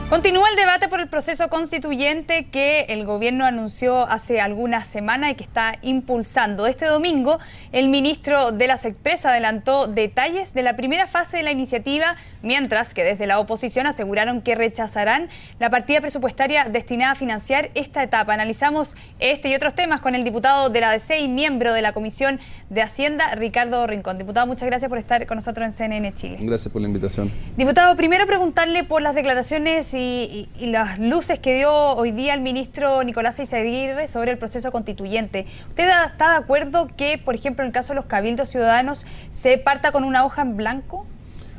Continúa el debate por el proceso constituyente que el gobierno anunció hace algunas semanas y que está impulsando. Este domingo, el ministro de las Expresas adelantó detalles de la primera fase de la iniciativa, mientras que desde la oposición aseguraron que rechazarán la partida presupuestaria destinada a financiar esta etapa. Analizamos este y otros temas con el diputado de la DC y miembro de la Comisión de Hacienda, Ricardo Rincón. Diputado, muchas gracias por estar con nosotros en CNN Chile. Gracias por la invitación. Diputado, primero preguntarle por las declaraciones y las luces que dio hoy día el ministro Nicolás Eyzaguirre sobre el proceso constituyente. ¿Usted está de acuerdo que, por ejemplo, en el caso de los cabildos ciudadanos, se parta con una hoja en blanco?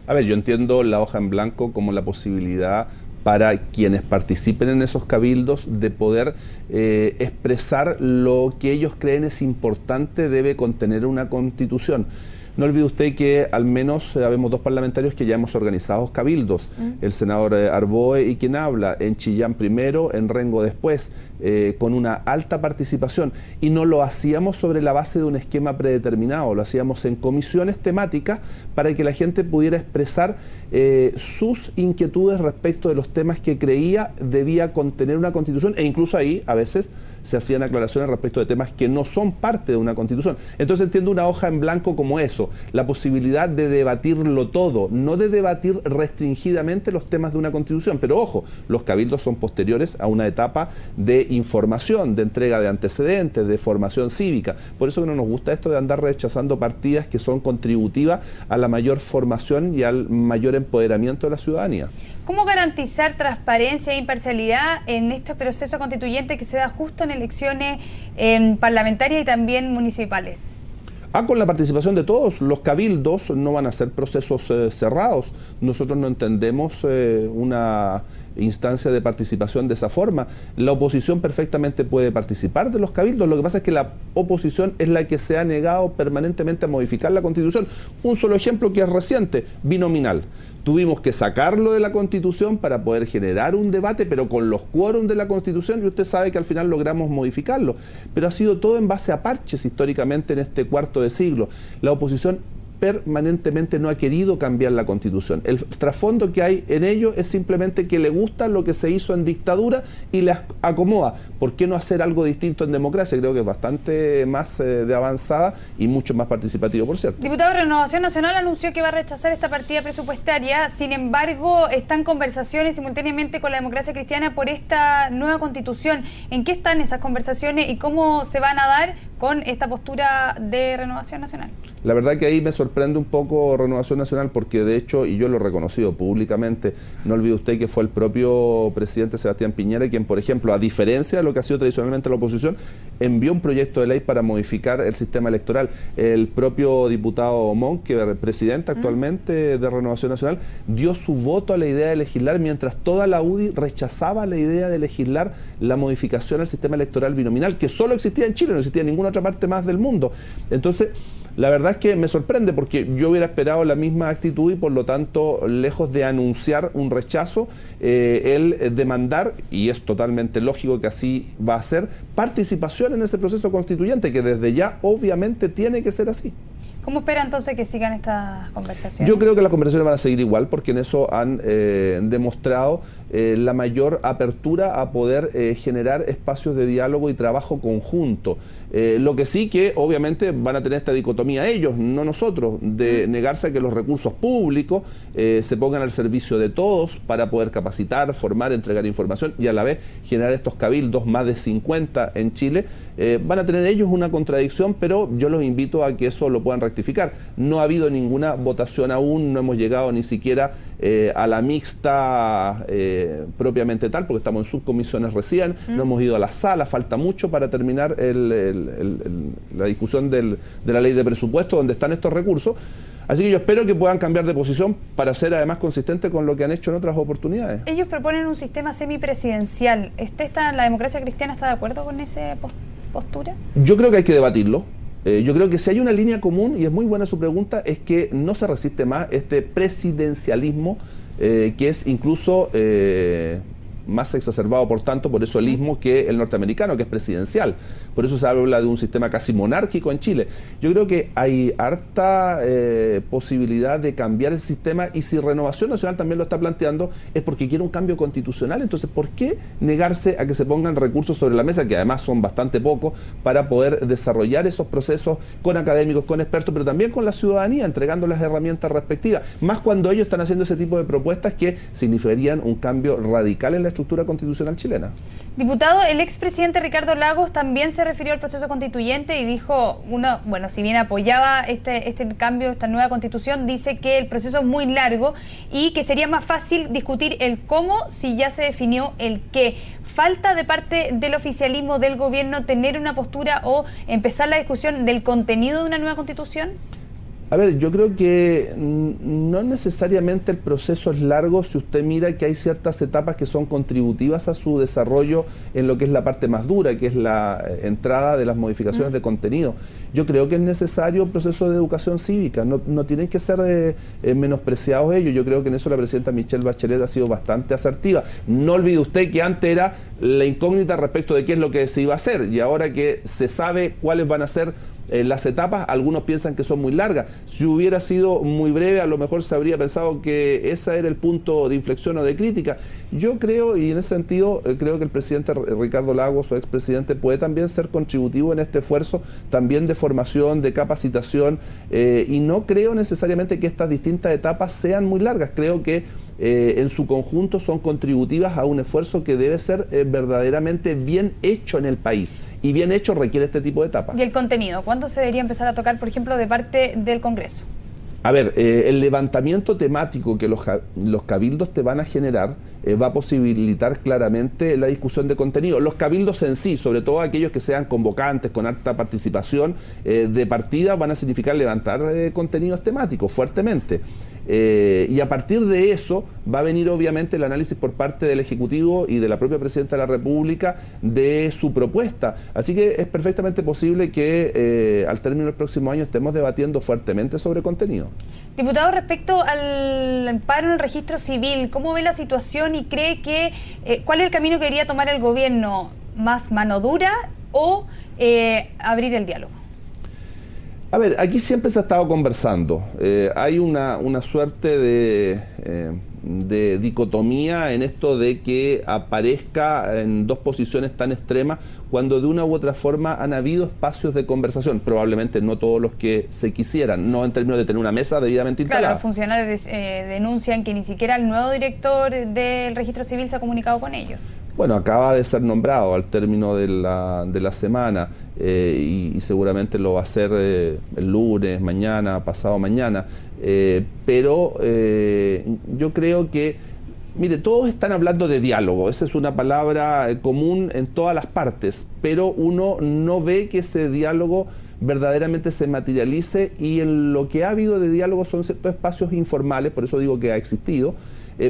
A ver, yo entiendo la hoja en blanco como la posibilidad para quienes participen en esos cabildos de poder expresar lo que ellos creen es importante, debe contener una constitución. No olvide usted que al menos habemos dos parlamentarios que ya hemos organizado cabildos, el senador Arboe y quien habla, en Chillán primero, en Rengo después, con una alta participación. Y no lo hacíamos sobre la base de un esquema predeterminado, lo hacíamos en comisiones temáticas para que la gente pudiera expresar sus inquietudes respecto de los temas que creía debía contener una constitución, e incluso ahí a veces se hacían aclaraciones respecto de temas que no son parte de una constitución. Entonces entiendo una hoja en blanco como eso, la posibilidad de debatirlo todo, no de debatir restringidamente los temas de una constitución. Pero ojo, los cabildos son posteriores a una etapa de información, de entrega de antecedentes, de formación cívica. Por eso que no nos gusta esto de andar rechazando partidas que son contributivas a la mayor formación y al mayor empoderamiento de la ciudadanía. ¿Cómo garantizar transparencia e imparcialidad en este proceso constituyente que se da justo en elecciones parlamentarias y también municipales? Con la participación de todos. Los cabildos no van a ser procesos cerrados. Nosotros no entendemos una instancia de participación de esa forma. La oposición perfectamente puede participar de los cabildos. Lo que pasa es que la oposición es la que se ha negado permanentemente a modificar la Constitución. Un solo ejemplo que es reciente, binominal. Tuvimos que sacarlo de la Constitución para poder generar un debate, pero con los quórum de la Constitución, y usted sabe que al final logramos modificarlo. Pero ha sido todo en base a parches históricamente en este cuarto de siglo. La oposición permanentemente no ha querido cambiar la Constitución. El trasfondo que hay en ello es simplemente que le gusta lo que se hizo en dictadura y le acomoda. ¿Por qué no hacer algo distinto en democracia? Creo que es bastante más de avanzada y mucho más participativo, por cierto. Diputado, Renovación Nacional anunció que va a rechazar esta partida presupuestaria. Sin embargo, están conversaciones simultáneamente con la Democracia Cristiana por esta nueva Constitución. ¿En qué están esas conversaciones y cómo se van a dar con esta postura de Renovación Nacional? La verdad que ahí me sorprende un poco Renovación Nacional porque de hecho, y yo lo he reconocido públicamente, no olvide usted que fue el propio presidente Sebastián Piñera quien, por ejemplo, a diferencia de lo que ha sido tradicionalmente la oposición, envió un proyecto de ley para modificar el sistema electoral. El propio diputado Monk, que es presidente actualmente de Renovación Nacional, dio su voto a la idea de legislar, mientras toda la UDI rechazaba la idea de legislar la modificación al sistema electoral binominal, que solo existía en Chile, no existía en ninguna otra parte más del mundo. Entonces, la verdad es que me sorprende porque yo hubiera esperado la misma actitud y por lo tanto, lejos de anunciar un rechazo, el demandar, y es totalmente lógico que así va a ser, participación en ese proceso constituyente que desde ya obviamente tiene que ser así. ¿Cómo espera entonces que sigan estas conversaciones? Yo creo que las conversaciones van a seguir igual porque en eso han demostrado la mayor apertura a poder generar espacios de diálogo y trabajo conjunto. Lo que sí que obviamente van a tener esta dicotomía ellos, no nosotros, de negarse a que los recursos públicos se pongan al servicio de todos para poder capacitar, formar, entregar información y a la vez generar estos cabildos, más de 50 en Chile. Van a tener ellos una contradicción, pero yo los invito a que eso lo puedan rectificar. No ha habido ninguna votación aún, no hemos llegado ni siquiera a la mixta propiamente tal, porque estamos en subcomisiones recién, no hemos ido a la sala, falta mucho para terminar la discusión de la ley de presupuesto donde están estos recursos. Así que yo espero que puedan cambiar de posición para ser además consistentes con lo que han hecho en otras oportunidades. Ellos proponen un sistema semipresidencial. ¿La Democracia Cristiana está de acuerdo con esa postura? Yo creo que hay que debatirlo. Yo creo que si hay una línea común, y es muy buena su pregunta, es que no se resiste más este presidencialismo que es incluso más exacerbado, por tanto, por eso el ismo que el norteamericano, que es presidencial. Por eso se habla de un sistema casi monárquico en Chile. Yo creo que hay harta posibilidad de cambiar ese sistema, y si Renovación Nacional también lo está planteando, es porque quiere un cambio constitucional. Entonces, ¿por qué negarse a que se pongan recursos sobre la mesa, que además son bastante pocos, para poder desarrollar esos procesos con académicos, con expertos, pero también con la ciudadanía, entregando las herramientas respectivas? Más cuando ellos están haciendo ese tipo de propuestas que significarían un cambio radical en la estructura constitucional chilena. Diputado, el expresidente Ricardo Lagos también se refirió al proceso constituyente y dijo, si bien apoyaba este cambio, esta nueva constitución, dice que el proceso es muy largo y que sería más fácil discutir el cómo si ya se definió el qué. ¿Falta de parte del oficialismo, del gobierno, tener una postura o empezar la discusión del contenido de una nueva constitución? A ver, yo creo que no necesariamente el proceso es largo si usted mira que hay ciertas etapas que son contributivas a su desarrollo en lo que es la parte más dura, que es la entrada de las modificaciones de contenido. Yo creo que es necesario un proceso de educación cívica, no tienen que ser menospreciados ellos. Yo creo que en eso la presidenta Michelle Bachelet ha sido bastante asertiva. No olvide usted que antes era la incógnita respecto de qué es lo que se iba a hacer, y ahora que se sabe cuáles van a ser las etapas, algunos piensan que son muy largas. Si hubiera sido muy breve, a lo mejor se habría pensado que ese era el punto de inflexión o de crítica. Yo creo, y en ese sentido, creo que el presidente Ricardo Lagos, su expresidente, puede también ser contributivo en este esfuerzo, también de formación, de capacitación, y no creo necesariamente que estas distintas etapas sean muy largas. Creo que en su conjunto son contributivas a un esfuerzo que debe ser verdaderamente bien hecho en el país, y bien hecho requiere este tipo de etapas. ¿Y el contenido? ¿Cuándo se debería empezar a tocar, por ejemplo, de parte del Congreso? A ver, el levantamiento temático que los cabildos te van a generar va a posibilitar claramente la discusión de contenido. Los cabildos en sí, sobre todo aquellos que sean convocantes, con alta participación de partida, van a significar levantar contenidos temáticos fuertemente. Y a partir de eso va a venir obviamente el análisis por parte del Ejecutivo y de la propia Presidenta de la República de su propuesta. Así que es perfectamente posible que al término del próximo año estemos debatiendo fuertemente sobre contenido. Diputado, respecto al paro en el registro civil, ¿cómo ve la situación y cree que cuál es el camino que debería tomar el gobierno? ¿Más mano dura o abrir el diálogo? A ver, aquí siempre se ha estado conversando. Hay una suerte de dicotomía en esto de que aparezca en dos posiciones tan extremas, cuando de una u otra forma han habido espacios de conversación, probablemente no todos los que se quisieran, no en términos de tener una mesa debidamente instalada. Claro, los funcionarios denuncian que ni siquiera el nuevo director del registro civil se ha comunicado con ellos. Bueno, acaba de ser nombrado al término de la semana y seguramente lo va a hacer el lunes, mañana, pasado mañana, pero yo creo que, mire, todos están hablando de diálogo, esa es una palabra común en todas las partes, pero uno no ve que ese diálogo verdaderamente se materialice, y en lo que ha habido de diálogo son ciertos espacios informales, por eso digo que ha existido,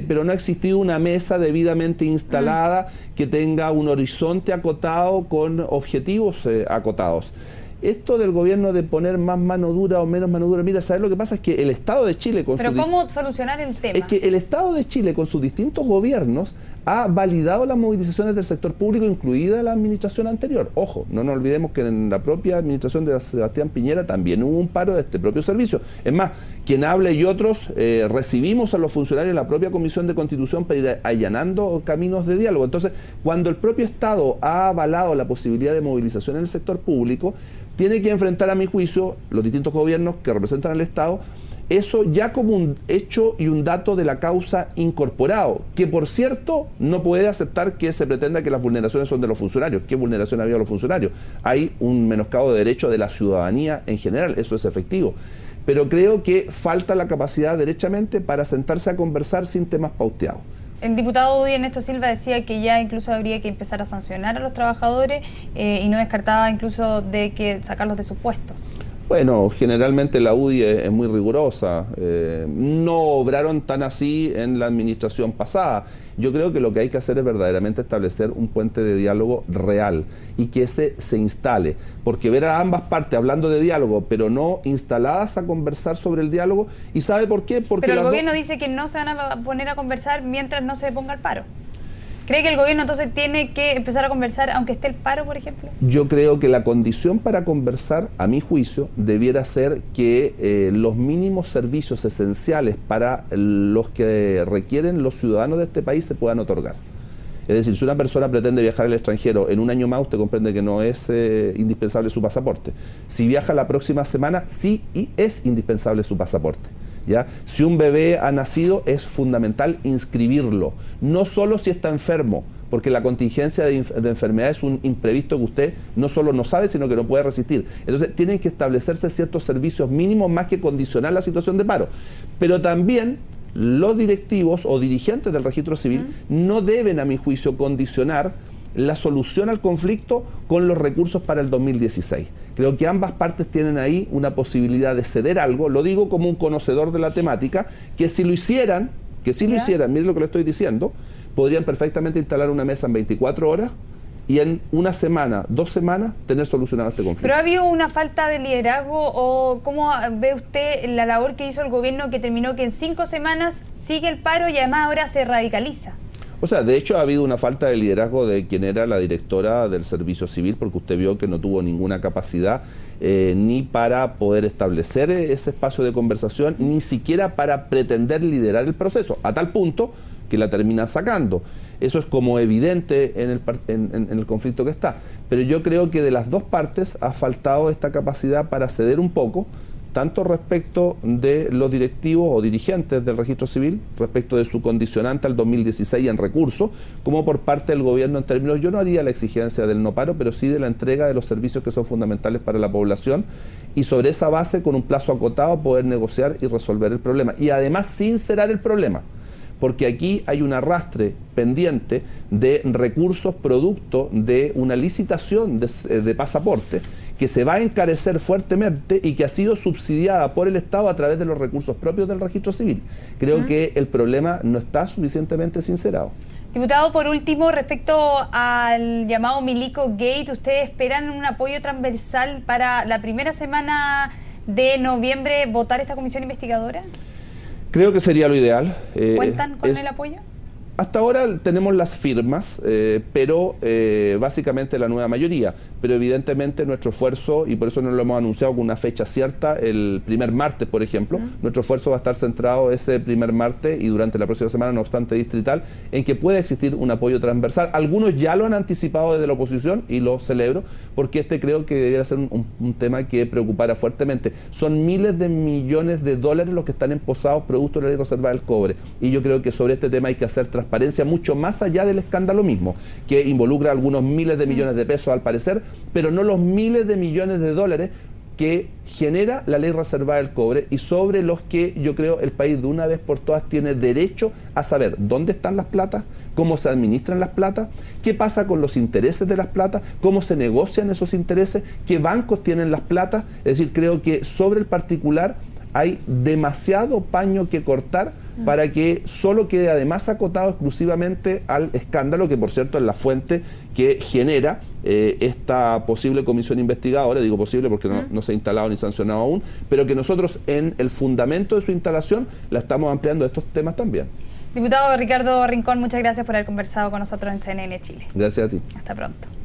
pero no ha existido una mesa debidamente instalada que tenga un horizonte acotado con objetivos acotados. Esto del gobierno de poner más mano dura o menos mano dura, mira, ¿sabes lo que pasa? Es que el Estado de Chile ¿Pero cómo solucionar el tema? Es que el Estado de Chile con sus distintos gobiernos ha validado las movilizaciones del sector público, incluida la administración anterior. Ojo, no nos olvidemos que en la propia administración de Sebastián Piñera también hubo un paro de este propio servicio. Es más, quien hable y otros recibimos a los funcionarios de la propia Comisión de Constitución para ir allanando caminos de diálogo. Entonces, cuando el propio Estado ha avalado la posibilidad de movilización en el sector público, tiene que enfrentar, a mi juicio, los distintos gobiernos que representan al Estado, eso ya como un hecho y un dato de la causa incorporado, que por cierto no puede aceptar que se pretenda que las vulneraciones son de los funcionarios. ¿Qué vulneración había de los funcionarios? Hay un menoscabo de derechos de la ciudadanía en general, eso es efectivo. Pero creo que falta la capacidad derechamente para sentarse a conversar sin temas pauteados. El diputado UDI Ernesto Silva decía que ya incluso habría que empezar a sancionar a los trabajadores y no descartaba incluso de que sacarlos de sus puestos. Bueno, generalmente la UDI es muy rigurosa, no obraron tan así en la administración pasada. Yo creo que lo que hay que hacer es verdaderamente establecer un puente de diálogo real y que ese se instale, porque ver a ambas partes hablando de diálogo, pero no instaladas a conversar sobre el diálogo, ¿y sabe por qué? Porque pero el gobierno dice que no se van a poner a conversar mientras no se ponga el paro. ¿Cree que el gobierno entonces tiene que empezar a conversar aunque esté el paro, por ejemplo? Yo creo que la condición para conversar, a mi juicio, debiera ser que los mínimos servicios esenciales para los que requieren los ciudadanos de este país se puedan otorgar. Es decir, si una persona pretende viajar al extranjero en un año más, usted comprende que no es indispensable su pasaporte. Si viaja la próxima semana, sí y es indispensable su pasaporte. ¿Ya? Si un bebé ha nacido, es fundamental inscribirlo, no solo si está enfermo, porque la contingencia de enfermedad es un imprevisto que usted no solo no sabe, sino que no puede resistir. Entonces, tienen que establecerse ciertos servicios mínimos más que condicionar la situación de paro. Pero también los directivos o dirigentes del registro civil no deben, a mi juicio, condicionar la solución al conflicto con los recursos para el 2016. Creo que ambas partes tienen ahí una posibilidad de ceder algo, lo digo como un conocedor de la temática, que si lo hicieran, miren lo que le estoy diciendo, podrían perfectamente instalar una mesa en 24 horas y en una semana, 2 semanas, tener solucionado este conflicto. ¿Pero ha habido una falta de liderazgo o cómo ve usted la labor que hizo el gobierno que terminó que en 5 semanas sigue el paro y además ahora se radicaliza? O sea, de hecho ha habido una falta de liderazgo de quien era la directora del Servicio Civil, porque usted vio que no tuvo ninguna capacidad ni para poder establecer ese espacio de conversación, ni siquiera para pretender liderar el proceso, a tal punto que la termina sacando. Eso es como evidente en el conflicto que está. Pero yo creo que de las dos partes ha faltado esta capacidad para ceder un poco, tanto respecto de los directivos o dirigentes del registro civil, respecto de su condicionante al 2016 en recursos, como por parte del gobierno en términos, yo no haría la exigencia del no paro, pero sí de la entrega de los servicios que son fundamentales para la población, y sobre esa base, con un plazo acotado, poder negociar y resolver el problema. Y además sincerar el problema, porque aquí hay un arrastre pendiente de recursos producto de una licitación de pasaporte que se va a encarecer fuertemente y que ha sido subsidiada por el Estado a través de los recursos propios del registro civil. Creo que el problema no está suficientemente sincerado. Diputado, por último, respecto al llamado Milico Gate, ¿ustedes esperan un apoyo transversal para la primera semana de noviembre votar esta comisión investigadora? Creo que sería lo ideal. ¿Cuentan con el apoyo? Hasta ahora tenemos las firmas, pero básicamente la nueva mayoría. Pero evidentemente nuestro esfuerzo, y por eso no lo hemos anunciado con una fecha cierta, el primer martes, por ejemplo, nuestro esfuerzo va a estar centrado ese primer martes y durante la próxima semana, no obstante distrital, en que puede existir un apoyo transversal. Algunos ya lo han anticipado desde la oposición y lo celebro, porque creo que debiera ser un tema que preocupara fuertemente. Son miles de millones de dólares los que están emposados producto de la ley reservada del cobre. Y yo creo que sobre este tema hay que hacer transparencia mucho más allá del escándalo mismo, que involucra algunos miles de millones de pesos al parecer, pero no los miles de millones de dólares que genera la ley reservada del cobre y sobre los que yo creo el país de una vez por todas tiene derecho a saber dónde están las platas, cómo se administran las platas, qué pasa con los intereses de las platas, cómo se negocian esos intereses, qué bancos tienen las platas. Es decir, creo que sobre el particular hay demasiado paño que cortar para que solo quede además acotado exclusivamente al escándalo, que por cierto es la fuente que genera esta posible comisión investigadora. Digo posible porque no se ha instalado ni sancionado aún, pero que nosotros en el fundamento de su instalación la estamos ampliando a estos temas también. Diputado Ricardo Rincón, muchas gracias por haber conversado con nosotros en CNN Chile. Gracias a ti. Hasta pronto.